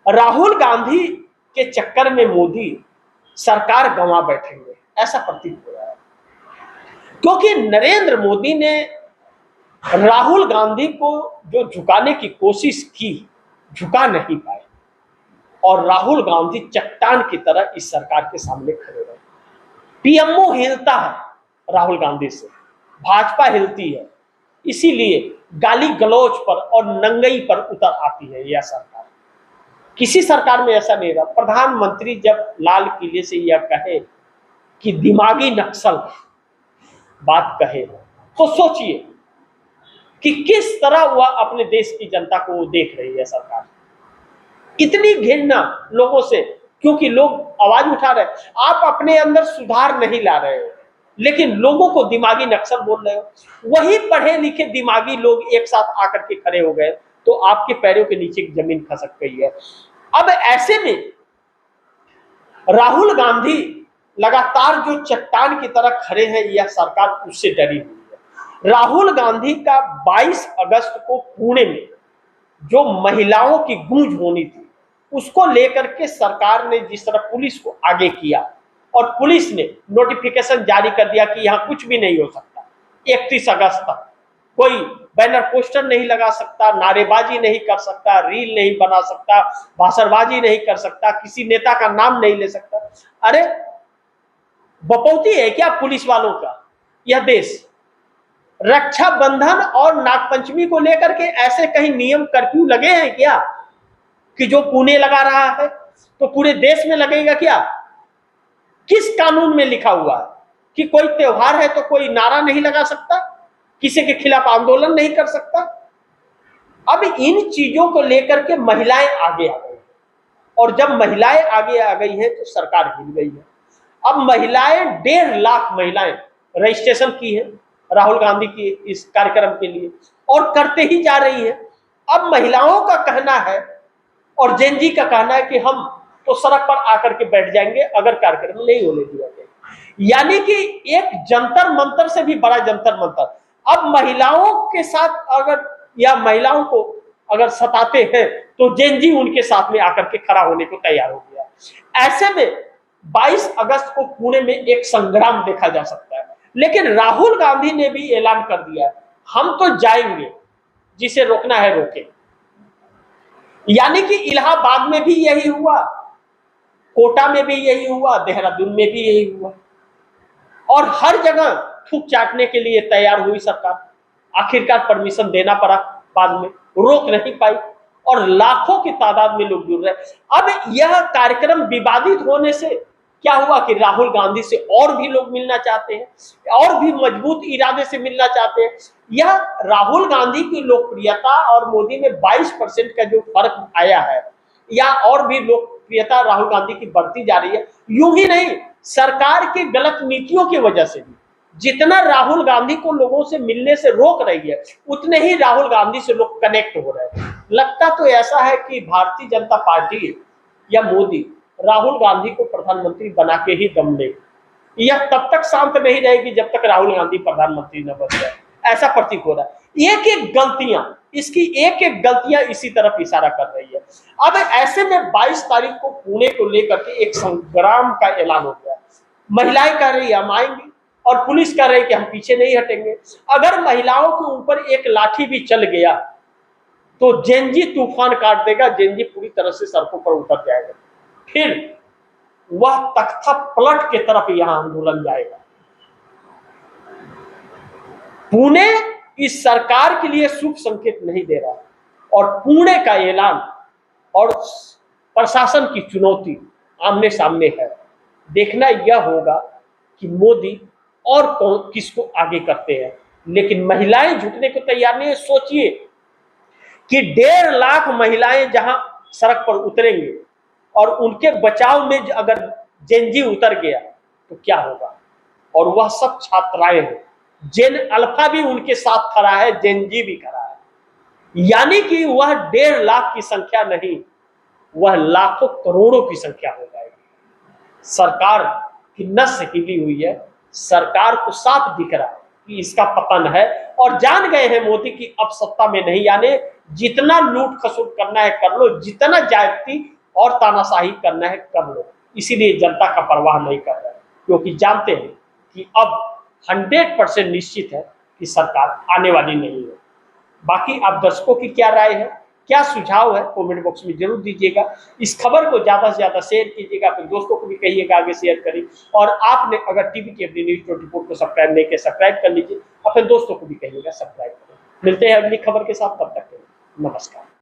राहुल गांधी के चक्कर में मोदी सरकार गंवा बैठेंगे, ऐसा प्रतीत हो रहा है। क्योंकि नरेंद्र मोदी ने राहुल गांधी को जो झुकाने की कोशिश की, झुका नहीं पाए, और राहुल गांधी चट्टान की तरह इस सरकार के सामने खड़े रहे। पीएमओ हिलता है राहुल गांधी से, भाजपा हिलती है, इसीलिए गाली गलौज पर और नंगई पर उतर आती है यह सरकार। किसी सरकार में ऐसा नहीं रहा। प्रधानमंत्री जब लाल किले से यह कहे कि दिमागी नक्सल बात कहे, तो सोचिए कि किस तरह वह अपने देश की जनता को वो देख रही है सरकार। कितनी घृणा लोगों से, क्योंकि लोग आवाज उठा रहे, आप अपने अंदर सुधार नहीं ला रहे हो, लेकिन लोगों को दिमागी नक्सल बोल रहे हो। वही पढ़े लिखे दिमागी लोग एक साथ आकर के खड़े हो गए तो आपके पैरों के नीचे जमीन खसक गई है। अब ऐसे में राहुल गांधी लगातार जो चट्टान की तरह खड़े हैं, यह सरकार उससे डरी हुई है। राहुल गांधी का 22 अगस्त को पुणे में जो महिलाओं की गूंज होनी थी, उसको लेकर के सरकार ने जिस तरह पुलिस को आगे किया, और पुलिस ने नोटिफिकेशन जारी कर दिया कि यहां कुछ भी नहीं हो सकता, 31 अगस्त तक कोई बैनर पोस्टर नहीं लगा सकता, नारेबाजी नहीं कर सकता, रील नहीं बना सकता, भाषणबाजी नहीं कर सकता, किसी नेता का नाम नहीं ले सकता। अरे बपौती है क्या पुलिस वालों का यह देश? रक्षाबंधन और नागपंचमी को लेकर के ऐसे कहीं नियम कर्फ्यू लगे हैं क्या कि जो पुणे लगा रहा है तो पूरे देश में लगेगा क्या? किस कानून में लिखा हुआ है कि कोई त्योहार है तो कोई नारा नहीं लगा सकता, किसी के खिलाफ आंदोलन नहीं कर सकता? अब इन चीजों को लेकर के महिलाएं आगे आ गई, और जब महिलाएं आगे आ गई हैं तो सरकार हिल गई है। अब महिलाएं 1.5 लाख महिलाएं रजिस्ट्रेशन की है राहुल गांधी की इस कार्यक्रम के लिए, और करते ही जा रही है। अब महिलाओं का कहना है और जेनजी का कहना है कि हम तो सड़क पर आकर के बैठ जाएंगे अगर कार्यक्रम नहीं होने दिया गया। यानी कि एक जंतर मंतर से भी बड़ा जंतर मंतर। अब महिलाओं के साथ अगर, या महिलाओं को अगर सताते हैं तो जेनजी उनके साथ में आकर के खड़ा होने को तैयार हो गया। ऐसे में 22 अगस्त को पुणे में एक संग्राम देखा जा सकता है। लेकिन राहुल गांधी ने भी ऐलान कर दिया, हम तो जाएंगे, जिसे रोकना है रोके। यानी कि इलाहाबाद में भी यही हुआ, कोटा में भी यही हुआ, देहरादून में भी यही हुआ, और हर जगह थूक चाटने के लिए तैयार हुई सरकार। आखिरकार परमिशन देना पड़ा, बाद में रोक नहीं पाई, और लाखों की तादाद में लोग जुड़ रहे। अब यह कार्यक्रम विवादित होने से क्या हुआ कि राहुल गांधी से और भी लोग मिलना चाहते हैं, और भी मजबूत इरादे से मिलना चाहते हैं। यह राहुल गांधी की लोकप्रियता और मोदी में 22% का जो फर्क आया है, या और भी लोकप्रियता राहुल गांधी की बढ़ती जा रही है। यूं ही नहीं, सरकार की गलत नीतियों की वजह से भी जितना राहुल गांधी को लोगों से मिलने से रोक रही है, उतने ही राहुल गांधी से लोग कनेक्ट हो रहे हैं। लगता तो ऐसा है कि भारतीय जनता पार्टी या मोदी राहुल गांधी को प्रधानमंत्री बना के ही दम लेगी। यह तब तक शांत नहीं रहेगी जब तक राहुल गांधी प्रधानमंत्री न बन जाए, ऐसा प्रतीत हो रहा है। एक एक गलतियां, इसकी एक एक गलतियां इसी तरफ इशारा कर रही है। अब ऐसे में 22 तारीख को पुणे को लेकर के एक संग्राम का ऐलान हो गया। महिलाएं कह रही है हम आएंगे, और पुलिस कह रही है कि हम पीछे नहीं हटेंगे। अगर महिलाओं के ऊपर एक लाठी भी चल गया तो जेनजी तूफान काट देगा, जेनजी पूरी तरह से सड़कों पर उतर जाएगा, फिर वह तख्ता पलट के तरफ यहां आंदोलन जाएगा। पुणे इस सरकार के लिए शुभ संकेत नहीं दे रहा, और पुणे का ऐलान और प्रशासन की चुनौती आमने सामने है। देखना यह होगा कि मोदी और कौन किसको आगे करते हैं, लेकिन महिलाएं झुकने को तैयार नहीं है। सोचिए कि 1.5 लाख महिलाएं जहां सड़क पर उतरेंगे और उनके बचाव में अगर जेनजी उतर गया तो क्या होगा? और वह सब छात्राएं हैं, जेन अल्फा भी उनके साथ खड़ा है, जेनजी भी खड़ा है। यानी कि वह 1.5 लाख की संख्या नहीं, वह लाखों करोड़ों की संख्या हो जाएगी। सरकार की नस हिली हुई है, सरकार को साफ दिख रहा है कि इसका पतन है, और जान गए हैं मोदी की अब सत्ता में नहीं आने। जितना लूट खसुट करना है कर लो, जितना ज्यादती और तानाशाही करना है कर लो, इसीलिए जनता का परवाह नहीं कर रहे हैं, क्योंकि जानते हैं कि अब 100% निश्चित है कि सरकार आने वाली नहीं है। बाकी आप दर्शकों की क्या राय है, क्या सुझाव है, कमेंट बॉक्स में जरूर दीजिएगा। इस खबर को ज्यादा से ज्यादा शेयर कीजिएगा, अपने दोस्तों को भी कहिएगा आगे शेयर करें। और आपने अगर टीवी की अपनी न्यूज़ 24 को सब्सक्राइब नहीं किया, सब्सक्राइब कर लीजिए, अपने दोस्तों को भी कहिएगा सब्सक्राइब करें। मिलते हैं अगली खबर के साथ, तब तक के लिए नमस्कार।